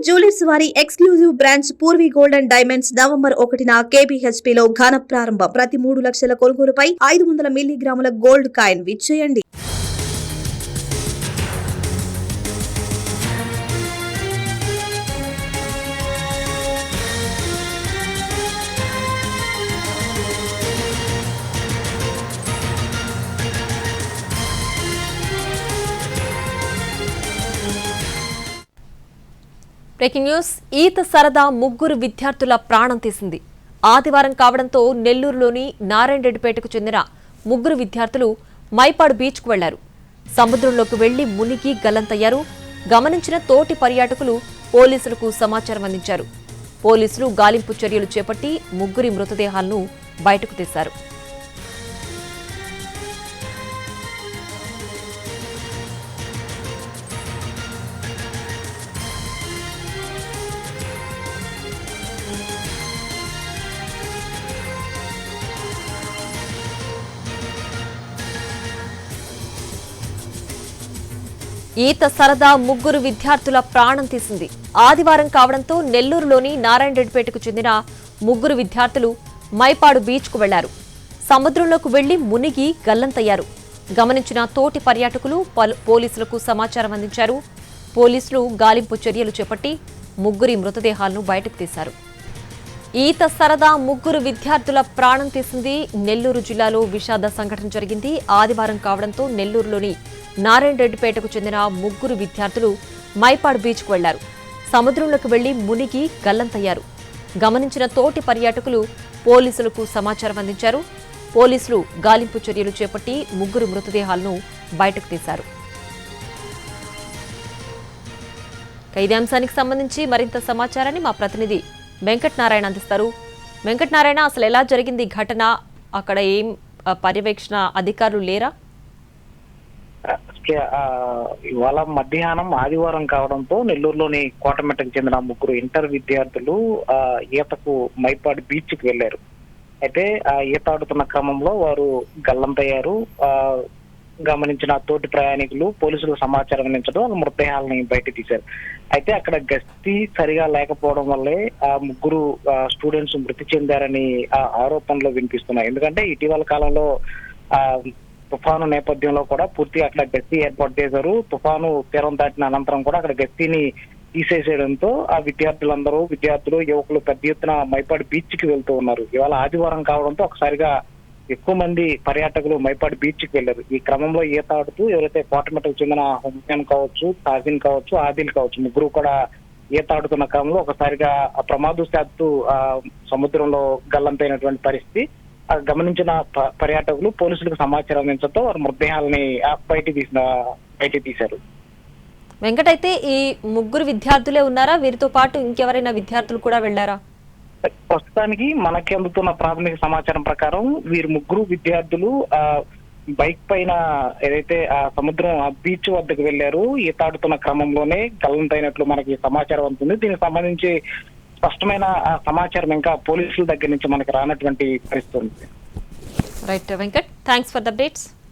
Jewellers వారి exclusive branch Purvi gold and diamonds November 1న KBHP లో ఘన ప్రారంభం. ప్రతి 3 లక్షల కొనుగోలుపై 500 మిల్లీగ్రాముల గోల్డ్ కాయిన్ విచ్చేయండి. Breaking news. ఈత సరదా ముగ్గురు విద్యార్థుల ప్రాణం తీసింది. ఆదివారం కావడంతో నెల్లూరులోని నారాయణరెడ్డిపేటకు చెందిన ముగ్గురు విద్యార్థులు మైపాడు బీచ్కు వెళ్లారు. సముద్రంలోకి వెళ్లి మునిగి గల్లంతయ్యారు. గమనించిన తోటి పర్యాటకులు పోలీసులకు సమాచారం అందించారు. పోలీసులు గాలింపు చర్యలు చేపట్టి ముగ్గురి మృతదేహాలను బయటకు తీశారు. ఈత సరదా ముగ్గురు విద్యార్థుల ప్రాణం తీసింది. ఆదివారం కావడంతో నెల్లూరులోని నారాయణరెడ్డిపేటకు చెందిన ముగ్గురు విద్యార్థులు మైపాడు బీచ్కు వెళ్లారు. సముద్రంలోకి వెళ్లి మునిగి గల్లంతయ్యారు. గమనించిన తోటి పర్యాటకులు పోలీసులకు సమాచారం అందించారు. పోలీసులు గాలింపు చర్యలు చేపట్టి ముగ్గురి మృతదేహాలను బయటకు తీశారు. ఈత సరదా ముగ్గురు విద్యార్థుల ప్రాణం తీసింది. నెల్లూరు జిల్లాలో విషాద సంఘటన జరిగింది. ఆదివారం కావడంతో నెల్లూరులోని నారాయణరెడ్డిపేటకు చెందిన ముగ్గురు విద్యార్థులు మైపాడు బీచ్కు వెళ్లారు. సముద్రంలోకి వెళ్లి మునిగి గల్లంతయ్యారు. గమనించిన తోటి పర్యాటకులు పోలీసులకు సమాచారం అందించారు. పోలీసులు గాలింపు చర్యలు చేపట్టి ముగ్గురు మృతదేహాలను బయటకు తీశారు. ఇదే అంశానికి సంబంధించి మరింత సమాచారాన్ని మా ప్రతినిధి వెంకట్ నారాయణ అందిస్తారు. వెంకట్ నారాయణ, అసలు ఎలా జరిగింది ఘటన? అక్కడ ఏం పర్యవేక్షణ అధికారులు లేరా? ఇవాళ మధ్యాహ్నం ఆదివారం కావడంతో నెల్లూరులోని కోటమెట్టకు చెందిన ముగ్గురు ఇంటర్ విద్యార్థులు ఈతకు మైపాడు బీచ్ కి వెళ్లారు. అయితే ఈత ఆడుతున్న క్రమంలో వారు గల్లంతయ్యారు. గమనించిన తోటి ప్రయాణికులు పోలీసులకు సమాచారం అందించడం మృతదేహాలని బయట తీశారు. అయితే అక్కడ గస్తీ సరిగా లేకపోవడం వల్లే ఆ ముగ్గురు స్టూడెంట్స్ మృతి చెందారని ఆరోపణలు వినిపిస్తున్నాయి. ఎందుకంటే ఇటీవల కాలంలో తుఫాను నేపథ్యంలో కూడా పూర్తిగా అక్కడ గస్తీ ఏర్పాటు చేశారు. తుఫాను తీరం దాటిన అనంతరం కూడా అక్కడ గస్తీని తీసేసేయడంతో ఆ విద్యార్థులు యువకులు పెద్ద ఎత్తున మైపాడు బీచ్ కి వెళ్తూ ఉన్నారు. ఇవాళ ఆదివారం కావడంతో ఒకసారిగా ఎక్కువ మంది పర్యాటకులు మైపాడు బీచ్ కి వెళ్లారు. ఈ క్రమంలో ఈత ఆడుతూ ఎవరైతే కోటమెట్టకు చెందిన హుస్సేన్ కావచ్చు, తాజిన్ కావచ్చు, ఆదిల్ కావచ్చు, ముగ్గురు కూడా ఈత ఆడుతున్న క్రమంలో ఒకసారిగా ప్రమాదవశాత్తు సముద్రంలో గల్లంతైనటువంటి పరిస్థితి. గమనించిన పర్యాటకులు పోలీసులకు సమాచారం అందించడంతో వారి మృతదేహాలని బయట తీశారు. వెంకట్, అయితే ఈ ముగ్గురు విద్యార్థులే ఉన్నారా? వీరితో పాటు ఇంకెవరైనా విద్యార్థులు కూడా వెళ్లారా? ప్రస్తుతానికి మనకి అందుతున్న ప్రాథమిక సమాచారం ప్రకారం వీరు ముగ్గురు విద్యార్థులు బైక్ పైన ఏదైతే సముద్రం బీచ్ వద్దకు వెళ్లారు. ఈత ఆడుతున్న క్రమంలోనే గల్లంతైనట్లు మనకి సమాచారం అందుతుంది. దీనికి సంబంధించి స్పష్టమైన సమాచారం ఇంకా పోలీసుల దగ్గర నుంచి మనకి రానటువంటి పరిస్థితి ఉంది. Right Venkat, thanks for the updates.